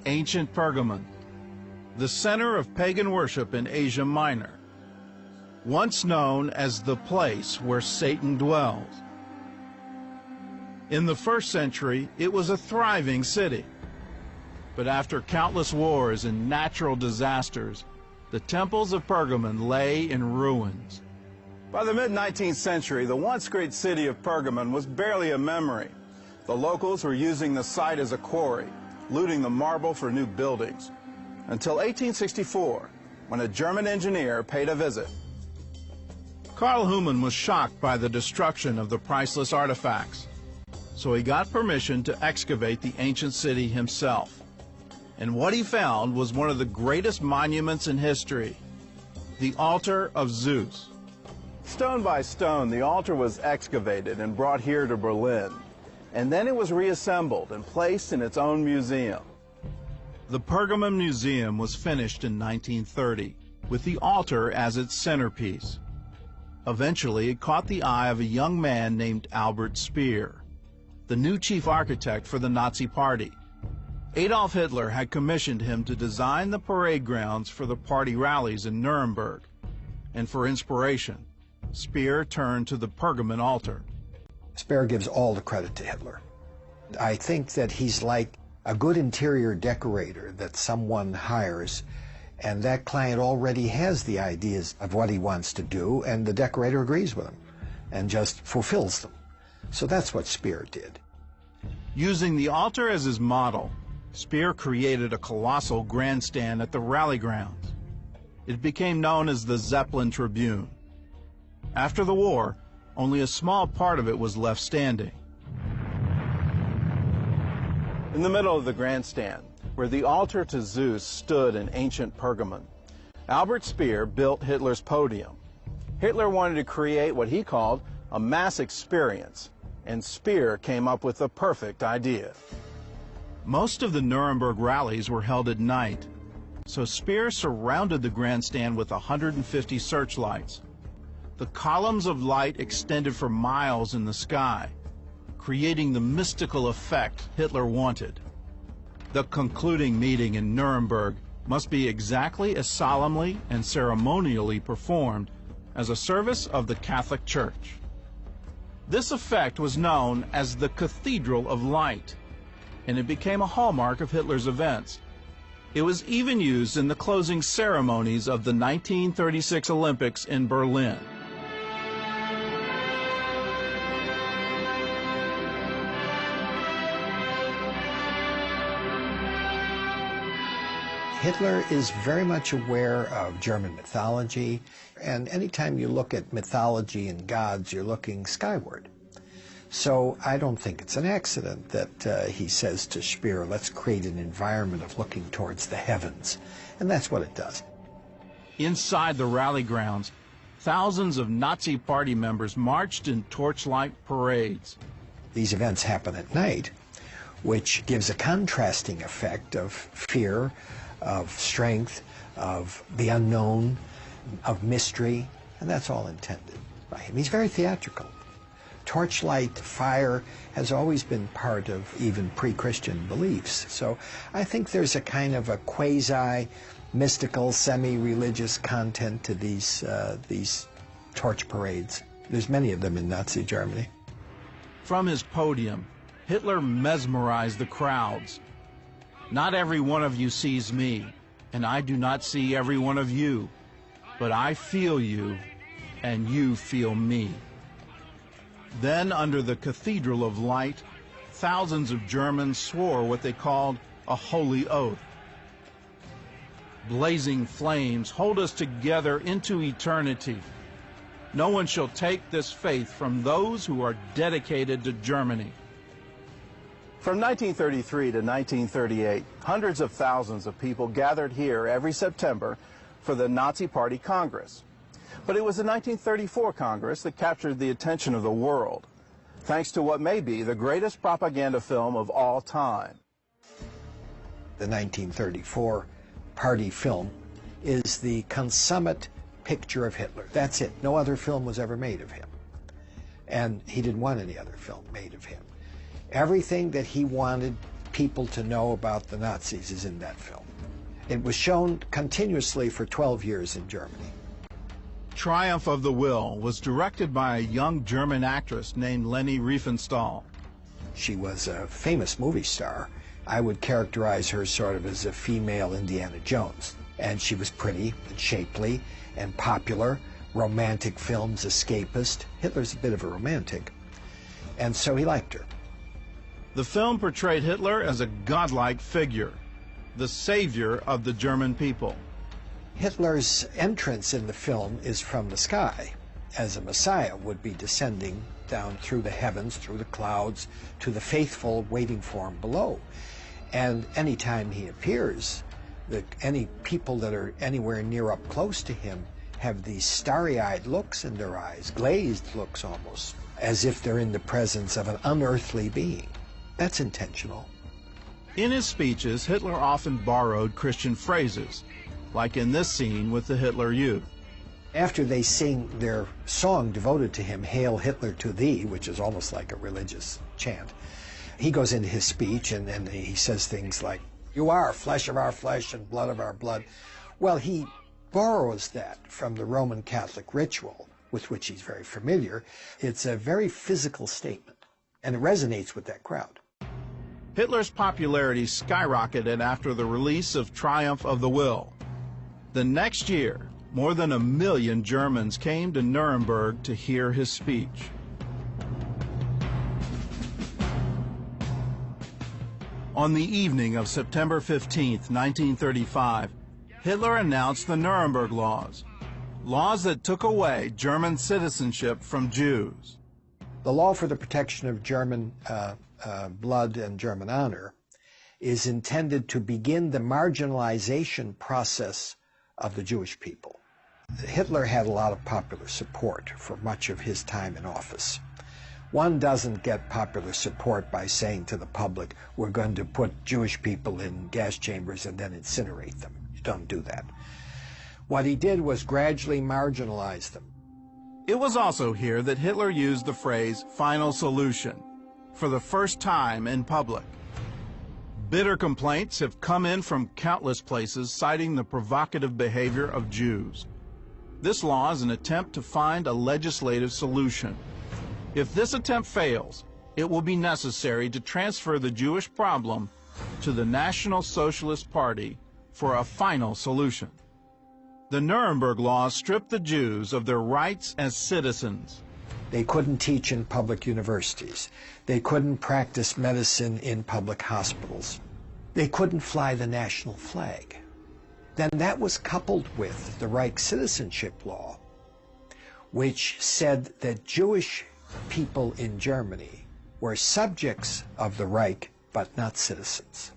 ancient Pergamon, the center of pagan worship in Asia Minor, once known as the place where Satan dwells. In the 1st century, it was a thriving city. But after countless wars and natural disasters, the temples of Pergamon lay in ruins. By the mid-19th century, the once great city of Pergamon was barely a memory. The locals were using the site as a quarry, looting the marble for new buildings, until 1864, when a German engineer paid a visit. Karl Humann was shocked by the destruction of the priceless artifacts, so he got permission to excavate the ancient city himself. And what he found was one of the greatest monuments in history, the altar of Zeus. Stone by stone, the altar was excavated and brought here to Berlin, and then it was reassembled and placed in its own museum. The Pergamon Museum was finished in 1930, with the altar as its centerpiece. Eventually, it caught the eye of a young man named Albert Speer, the new chief architect for the Nazi Party. Adolf Hitler had commissioned him to design the parade grounds for the party rallies in Nuremberg, and for inspiration, Speer turned to the Pergamon altar. Speer gives all the credit to Hitler. I think that he's like a good interior decorator that someone hires, and that client already has the ideas of what he wants to do, and the decorator agrees with him and just fulfills them. So that's what Speer did. Using the altar as his model, Speer created a colossal grandstand at the rally grounds. It became known as the Zeppelin Tribune. After the war, only a small part of it was left standing. In the middle of the grandstand, where the altar to Zeus stood in ancient Pergamon, Albert Speer built Hitler's podium. Hitler wanted to create what he called a mass experience, and Speer came up with the perfect idea. Most of the Nuremberg rallies were held at night, so Speer surrounded the grandstand with 150 searchlights. The columns of light extended for miles in the sky, creating the mystical effect Hitler wanted. The concluding meeting in Nuremberg must be exactly as solemnly and ceremonially performed as a service of the Catholic Church. This effect was known as the Cathedral of Light, and it became a hallmark of Hitler's events. It was even used in the closing ceremonies of the 1936 Olympics in Berlin. Hitler is very much aware of German mythology, and anytime you look at mythology and gods, you're looking skyward. So I don't think it's an accident that he says to Speer, let's create an environment of looking towards the heavens. And that's what it does. Inside the rally grounds, thousands of Nazi Party members marched in torchlight parades. These events happen at night, which gives a contrasting effect of fear, of strength, of the unknown, of mystery, and that's all intended by him. He's very theatrical. Torchlight fire has always been part of even pre-Christian beliefs. So I think there's a kind of a quasi-mystical, semi-religious content to these torch parades. There's many of them in Nazi Germany. From his podium, Hitler mesmerized the crowds. Not every one of you sees me, and I do not see every one of you, but I feel you, and you feel me. Then, under the Cathedral of Light, thousands of Germans swore what they called a holy oath. Blazing flames hold us together into eternity. No one shall take this faith from those who are dedicated to Germany. From 1933 to 1938, hundreds of thousands of people gathered here every September for the Nazi Party Congress. But it was the 1934 Congress that captured the attention of the world, thanks to what may be the greatest propaganda film of all time. The 1934 party film is the consummate picture of Hitler. That's it. No other film was ever made of him. And he didn't want any other film made of him. Everything that he wanted people to know about the Nazis is in that film. It was shown continuously for 12 years in Germany. Triumph of the Will was directed by a young German actress named Leni Riefenstahl. She was a famous movie star. I would characterize her sort of as a female Indiana Jones. And she was pretty and shapely and popular. Romantic films, escapist. Hitler's a bit of a romantic. And so he liked her. The film portrayed Hitler as a godlike figure, the savior of the German people. Hitler's entrance in the film is from the sky, as a Messiah would be descending down through the heavens, through the clouds, to the faithful waiting for him below. And anytime he appears, any people that are anywhere near up close to him have these starry-eyed looks in their eyes, glazed looks almost, as if they're in the presence of an unearthly being. That's intentional. In his speeches, Hitler often borrowed Christian phrases, like in this scene with the Hitler Youth. After they sing their song devoted to him, Hail Hitler to Thee, which is almost like a religious chant, he goes into his speech and he says things like, "You are flesh of our flesh and blood of our blood." Well, he borrows that from the Roman Catholic ritual, with which he's very familiar. It's a very physical statement, and it resonates with that crowd. Hitler's popularity skyrocketed after the release of Triumph of the Will. The next year, more than 1 million Germans came to Nuremberg to hear his speech. On the evening of September 15, 1935, Hitler announced the Nuremberg Laws, laws that took away German citizenship from Jews. The law for the protection of German blood and German honor is intended to begin the marginalization process of the Jewish people. Hitler had a lot of popular support for much of his time in office. One doesn't get popular support by saying to the public, we're going to put Jewish people in gas chambers and then incinerate them. You don't do that. What he did was gradually marginalize them. It was also here that Hitler used the phrase final solution for the first time in public. Bitter complaints have come in from countless places citing the provocative behavior of Jews. This law is an attempt to find a legislative solution. If this attempt fails, it will be necessary to transfer the Jewish problem to the National Socialist Party for a final solution. The Nuremberg laws stripped the Jews of their rights as citizens. They couldn't teach in public universities. They couldn't practice medicine in public hospitals. They couldn't fly the national flag. Then that was coupled with the Reich citizenship law, which said that Jewish people in Germany were subjects of the Reich, but not citizens.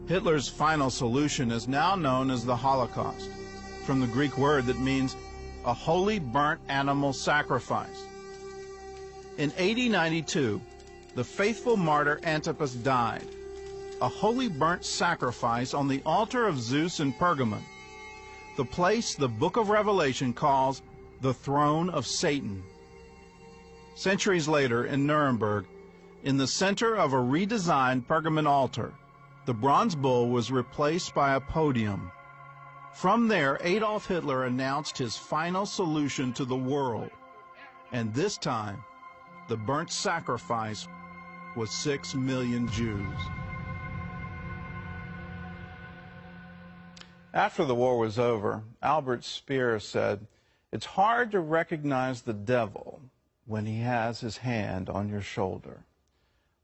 Hitler's final solution is now known as the Holocaust, from the Greek word that means a holy burnt animal sacrifice. In AD 92, the faithful martyr Antipas died, a holy burnt sacrifice on the altar of Zeus in Pergamon, the place the book of Revelation calls the throne of Satan. Centuries later in Nuremberg, in the center of a redesigned Pergamon altar, the bronze bull was replaced by a podium. From there, Adolf Hitler announced his final solution to the world, and this time, the burnt sacrifice was 6 million Jews. After the war was over, Albert Speer said, "It's hard to recognize the devil when he has his hand on your shoulder."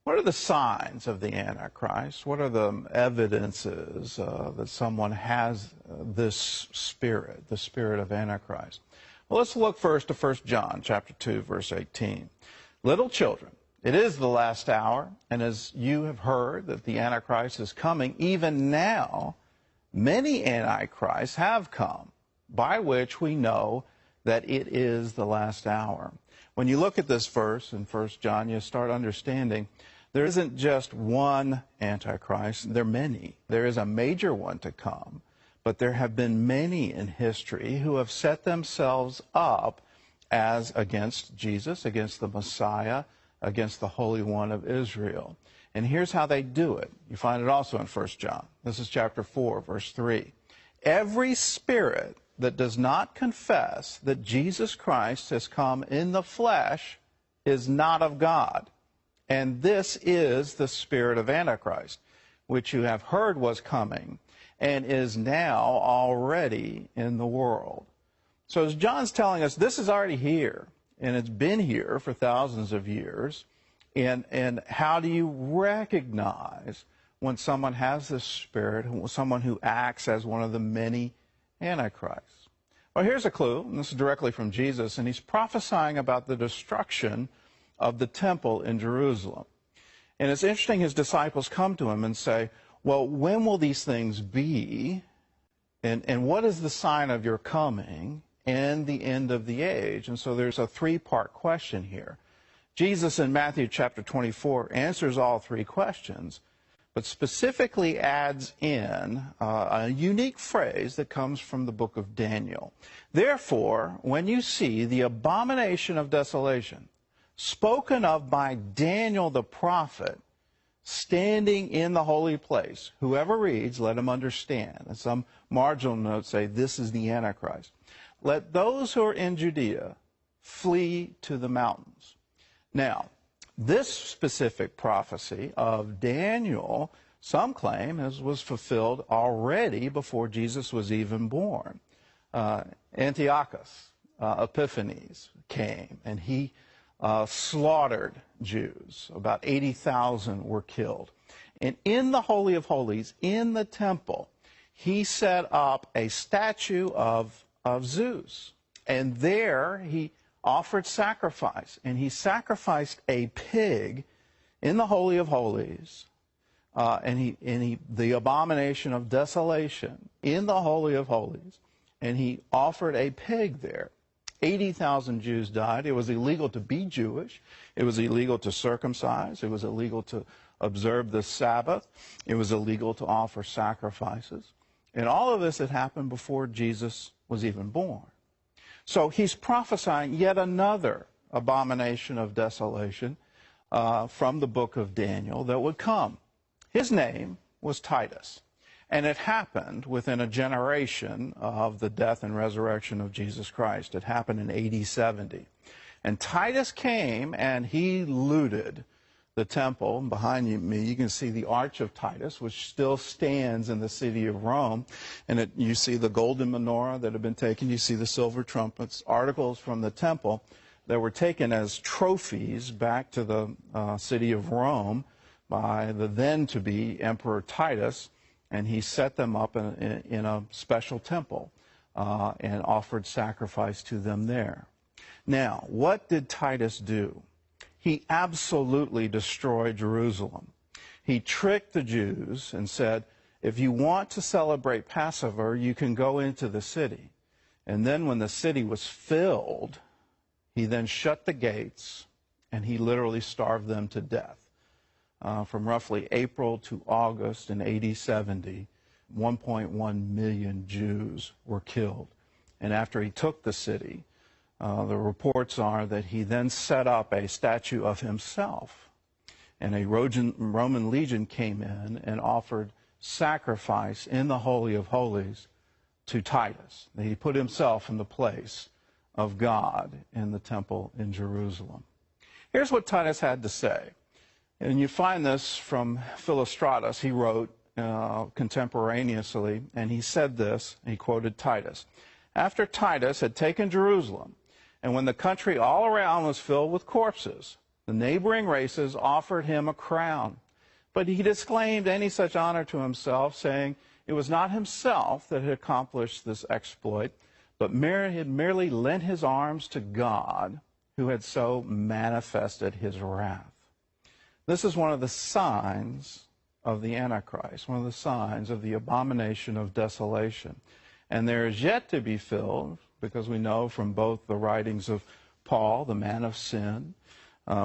What are the signs of the Antichrist? What are the evidences that someone has this spirit, the spirit of Antichrist? Well, let's look first to 1 John chapter 2, verse 18. Little children, it is the last hour, and as you have heard that the Antichrist is coming, even now many Antichrists have come, by which we know that it is the last hour. When you look at this verse in 1 John, you start understanding there isn't just one Antichrist, there are many. There is a major one to come, but there have been many in history who have set themselves up as against Jesus, against the Messiah, against the Holy One of Israel. And here's how they do it. You find it also in 1 John. This is chapter 4, verse 3. Every spirit that does not confess that Jesus Christ has come in the flesh is not of God. And this is the spirit of Antichrist, which you have heard was coming and is now already in the world. So as John's telling us, this is already here, and it's been here for thousands of years. And how do you recognize when someone has this spirit, someone who acts as one of the many antichrists? Well, here's a clue, and this is directly from Jesus, and he's prophesying about the destruction of the temple in Jerusalem. And it's interesting, his disciples come to him and say, well, when will these things be? And what is the sign of your coming and the end of the age? And so there's a three-part question here. Jesus in Matthew chapter 24 answers all three questions, but specifically adds in a unique phrase that comes from the book of Daniel. Therefore, when you see the abomination of desolation spoken of by Daniel the prophet standing in the holy place, whoever reads, let him understand. And some marginal notes say, this is the Antichrist. Let those who are in Judea flee to the mountains. Now, this specific prophecy of Daniel, some claim, was fulfilled already before Jesus was even born. Antiochus Epiphanes came, and he slaughtered Jews. About 80,000 were killed. And in the Holy of Holies, in the temple, he set up a statue of Zeus. And there he offered sacrifice, and he sacrificed a pig in the Holy of Holies, the abomination of desolation in the Holy of Holies, and he offered a pig there. 80,000 Jews died. It was illegal to be Jewish. It was illegal to circumcise. It was illegal to observe the Sabbath. It was illegal to offer sacrifices. And all of this had happened before Jesus was even born. So he's prophesying yet another abomination of desolation from the book of Daniel that would come. His name was Titus, and it happened within a generation of the death and resurrection of Jesus Christ. It happened in AD 70. And Titus came and he looted the temple. Behind me, you can see the Arch of Titus, which still stands in the city of Rome. And you see the golden menorah that had been taken. You see the silver trumpets, articles from the temple that were taken as trophies back to the city of Rome by the then-to-be Emperor Titus. And he set them up in a special temple and offered sacrifice to them there. Now, what did Titus do? He absolutely destroyed Jerusalem. He tricked the Jews and said, if you want to celebrate Passover, you can go into the city. And then when the city was filled, he then shut the gates and he literally starved them to death. From roughly April to August in AD 70, 1.1 million Jews were killed. And after he took the city, the reports are that he then set up a statue of himself. And a Roman legion came in and offered sacrifice in the Holy of Holies to Titus. He put himself in the place of God in the temple in Jerusalem. Here's what Titus had to say. And you find this from Philostratus. He wrote contemporaneously, and he said this, he quoted Titus. After Titus had taken Jerusalem, and when the country all around was filled with corpses, the neighboring races offered him a crown. But he disclaimed any such honor to himself, saying it was not himself that had accomplished this exploit, but had merely lent his arms to God, who had so manifested his wrath. This is one of the signs of the Antichrist, one of the signs of the abomination of desolation. And there is yet to be filled, because we know from both the writings of Paul, the man of sin,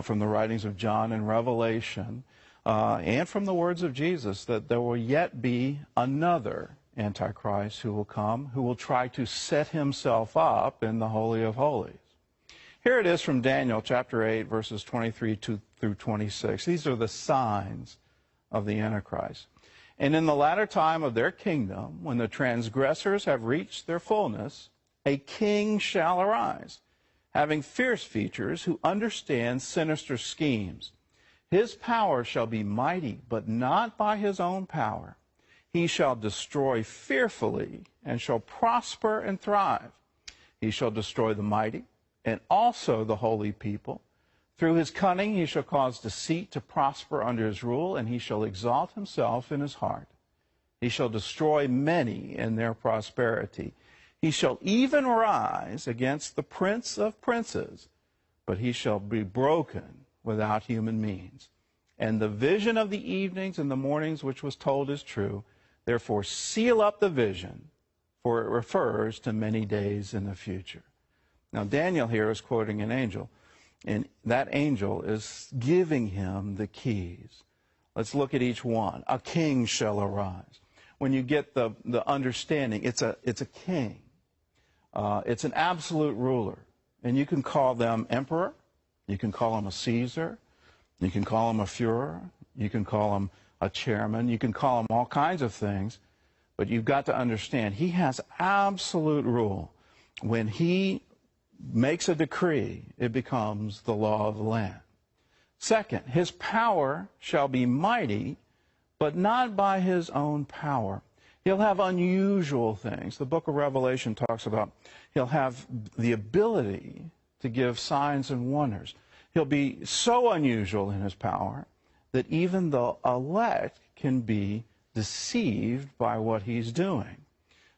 from the writings of John in Revelation, and from the words of Jesus, that there will yet be another Antichrist who will come, who will try to set himself up in the Holy of Holies. Here it is from Daniel chapter 8, verses 23 through 26. These are the signs of the Antichrist. And in the latter time of their kingdom, when the transgressors have reached their fullness, a king shall arise, having fierce features, who understands sinister schemes. His power shall be mighty, but not by his own power. He shall destroy fearfully, and shall prosper and thrive. He shall destroy the mighty, and also the holy people. Through his cunning he shall cause deceit to prosper under his rule, and he shall exalt himself in his heart. He shall destroy many in their prosperity. He shall even rise against the prince of princes, but he shall be broken without human means. And the vision of the evenings and the mornings which was told is true. Therefore seal up the vision, for it refers to many days in the future. Now Daniel here is quoting an angel, and that angel is giving him the keys. Let's look at each one. A king shall arise. When you get the understanding, it's a king. It's an absolute ruler. And you can call them emperor. You can call him a Caesar. You can call him a Führer. You can call him a chairman. You can call him all kinds of things. But you've got to understand, he has absolute rule. When he makes a decree, it becomes the law of the land. Second, his power shall be mighty, but not by his own power. He'll have unusual things. The book of Revelation talks about he'll have the ability to give signs and wonders. He'll be so unusual in his power that even the elect can be deceived by what he's doing.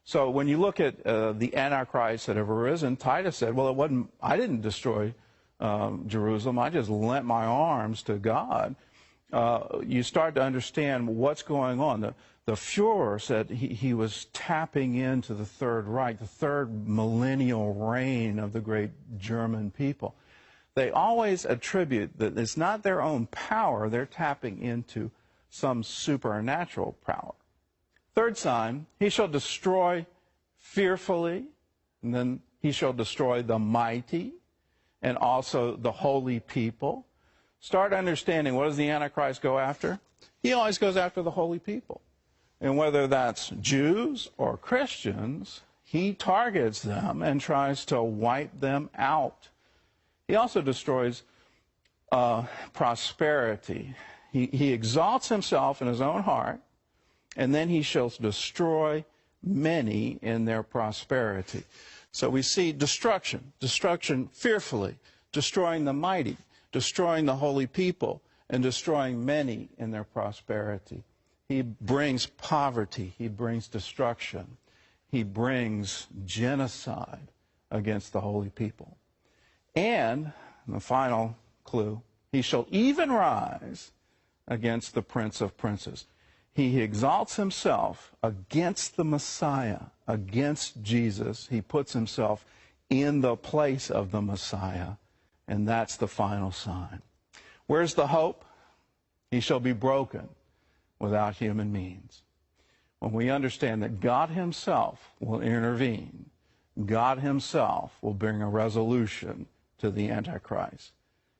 So when you look at the Antichrist that have arisen, Titus said, well, I didn't destroy Jerusalem. I just lent my arms to God. You start to understand what's going on. The Führer said he was tapping into the Third Reich, the third millennial reign of the great German people. They always attribute that it's not their own power, they're tapping into some supernatural power. Third sign, he shall destroy fearfully, and then he shall destroy the mighty, and also the holy people. Start understanding, what does the Antichrist go after? He always goes after the holy people. And whether that's Jews or Christians, he targets them and tries to wipe them out. He also destroys prosperity. He exalts himself in his own heart, and then he shall destroy many in their prosperity. So we see destruction fearfully, destroying the mighty, destroying the holy people, and destroying many in their prosperity. He brings poverty, he brings destruction, he brings genocide against the holy people. And the final clue, he shall even rise against the prince of princes. He exalts himself against the Messiah, against Jesus. He puts himself in the place of the Messiah, and that's the final sign. Where's the hope? He shall be broken without human means. When we understand that God himself will intervene, God himself will bring a resolution to the Antichrist,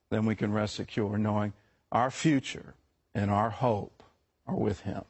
then we can rest secure knowing our future and our hope are with him.